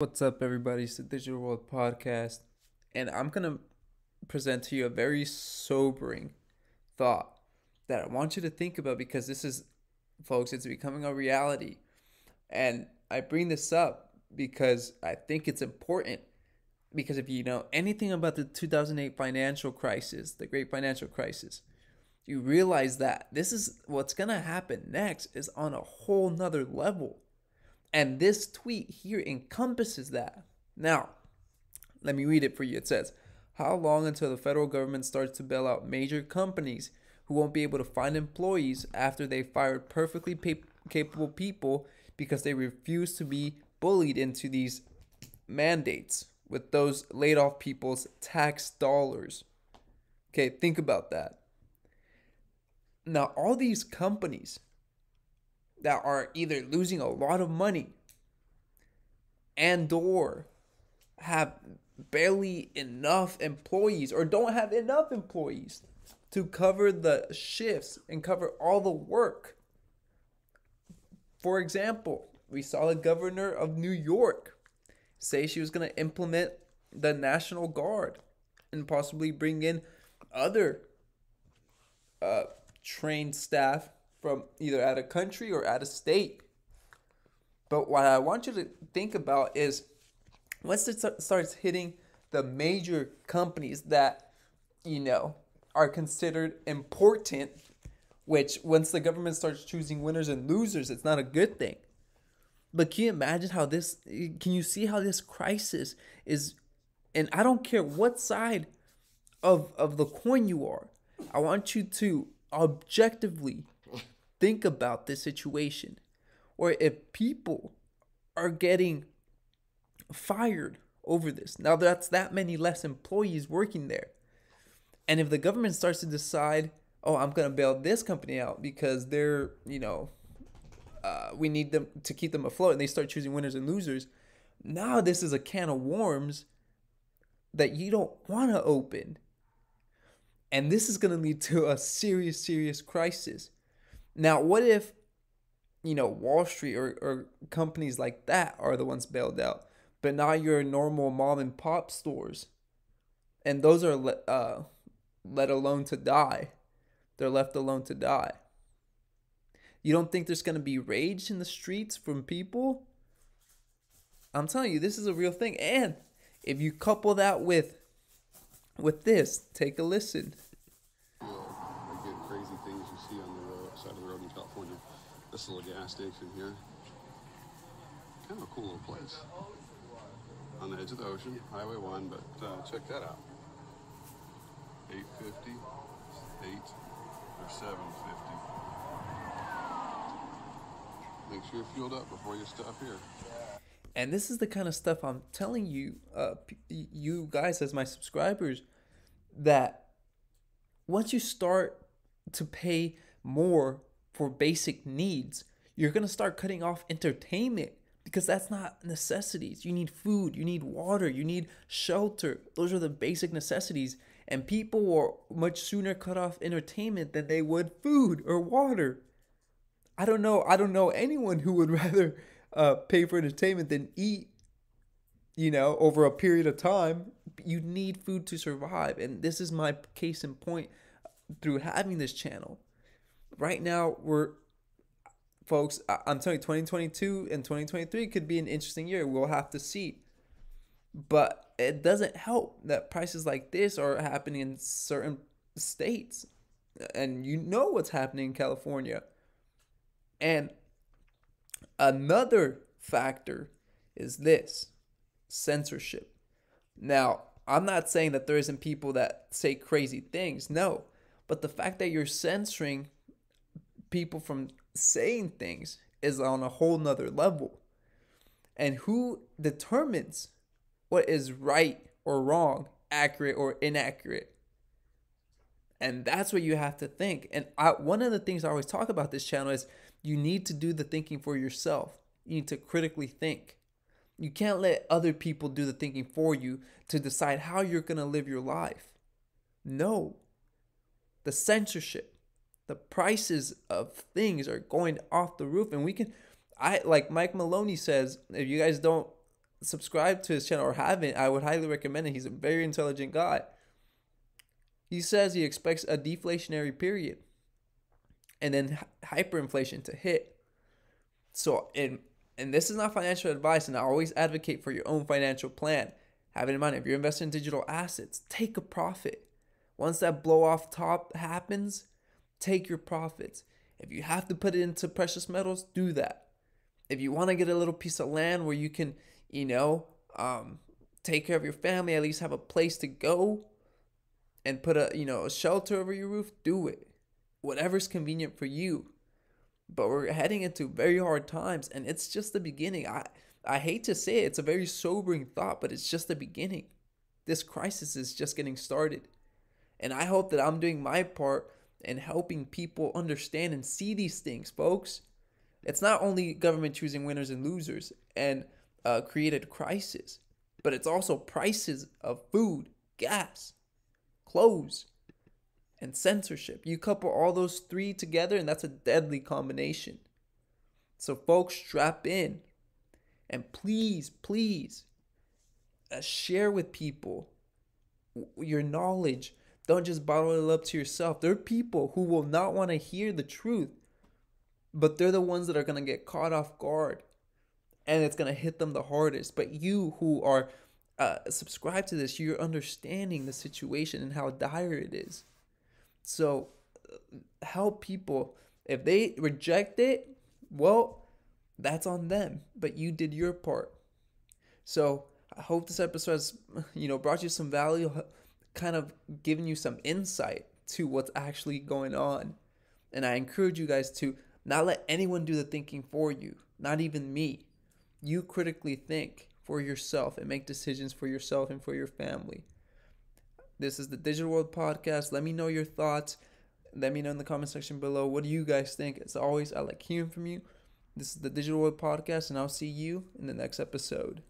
What's up, everybody? It's the Digital World Podcast, and I'm going to present to you a very sobering thought that I want you to think about because this is, folks, it's becoming a reality. And I bring this up because I think it's important. Because if you know anything about the 2008 financial crisis, the great financial crisis, you realize that this is what's going to happen next is on a whole nother level. And this tweet here encompasses that. Now, let me read it for you. It says, how long until the federal government starts to bail out major companies who won't be able to find employees after they fired perfectly capable people because they refuse to be bullied into these mandates with those laid off people's tax dollars? Okay, think about that. Now, all these companies that are either losing a lot of money and or have barely enough employees or don't have enough employees to cover the shifts and cover all the work. For example, we saw the governor of New York say she was going to implement the National Guard and possibly bring in other trained staff from either out of country or out of state. But what I want you to think about is once it starts hitting the major companies that, are considered important, which once the government starts choosing winners and losers, it's not a good thing. But can you imagine can you see how this crisis is, and I don't care what side of the coin you are, I want you to objectively think about this situation. Or if people are getting fired over this, now that's that many less employees working there. And if the government starts to decide, oh, I'm going to bail this company out because they're, we need them to keep them afloat, and they start choosing winners and losers, now this is a can of worms that you don't want to open. And this is going to lead to a serious, serious crisis. Now, what if, Wall Street or companies like that are the ones bailed out, but not your normal mom and pop stores? And those are let alone to die. They're left alone to die. You don't think there's going to be rage in the streets from people? I'm telling you, this is a real thing. And if you couple that with this, take a listen. Again, crazy things you see on the side of the road in California. This little gas station here, kind of a cool little place on the edge of the ocean, Highway 1. But check that out: 850, 8 or 750. Make sure you're fueled up before you stop here. And this is the kind of stuff I'm telling you, you guys as my subscribers, that once you start to pay more for basic needs, you're going to start cutting off entertainment because that's not necessities. You need food, you need water, you need shelter. Those are the basic necessities. And people will much sooner cut off entertainment than they would food or water. I don't know anyone who would rather pay for entertainment than eat, over a period of time. You need food to survive. And this is my case in point through having this channel. Right now, I'm telling you, 2022 and 2023 could be an interesting year. We'll have to see. But it doesn't help that prices like this are happening in certain states. And you know what's happening in California. And another factor is this: censorship. Now, I'm not saying that there isn't people that say crazy things, no. But the fact that you're censoring people from saying things is on a whole nother level. And who determines what is right or wrong, accurate or inaccurate? And that's what you have to think. And one of the things I always talk about this channel is you need to do the thinking for yourself. You need to critically think. You can't let other people do the thinking for you to decide how you're going to live your life. No. The censorship, the prices of things are going off the roof. And like Mike Maloney says, if you guys don't subscribed to his channel or haven't, I would highly recommend it. He's a very intelligent guy. He says he expects a deflationary period and then hyperinflation to hit. So, and this is not financial advice, and I always advocate for your own financial plan. Have it in mind, if you're investing in digital assets, take a profit. Once that blow off top happens, take your profits. If you have to put it into precious metals, do that. If you want to get a little piece of land where you can, take care of your family, at least have a place to go and put a shelter over your roof, do it. Whatever's convenient for you. But we're heading into very hard times, and it's just the beginning. I hate to say it, it's a very sobering thought, but it's just the beginning. This crisis is just getting started. And I hope that I'm doing my part in helping people understand and see these things, folks. It's not only government choosing winners and losers and created crisis, but it's also prices of food, gas, clothes, and censorship. You couple all those three together, and that's a deadly combination. So, folks, strap in. And please, please, share with people your knowledge. Don't just bottle it up to yourself. There are people who will not want to hear the truth, but they're the ones that are going to get caught off guard, and it's going to hit them the hardest. But you who are subscribed to this, you're understanding the situation and how dire it is. So help people. If they reject it, well, that's on them. But you did your part. So I hope this episode has, brought you some value, kind of giving you some insight to what's actually going on. And I encourage you guys to not let anyone do the thinking for you, not even me. You critically think for yourself and make decisions for yourself and for your family. This is the Digital World Podcast. Let me know your thoughts. Let me know in the comment section below. What do you guys think? As always, I like hearing from you. This is the Digital World Podcast, and I'll see you in the next episode.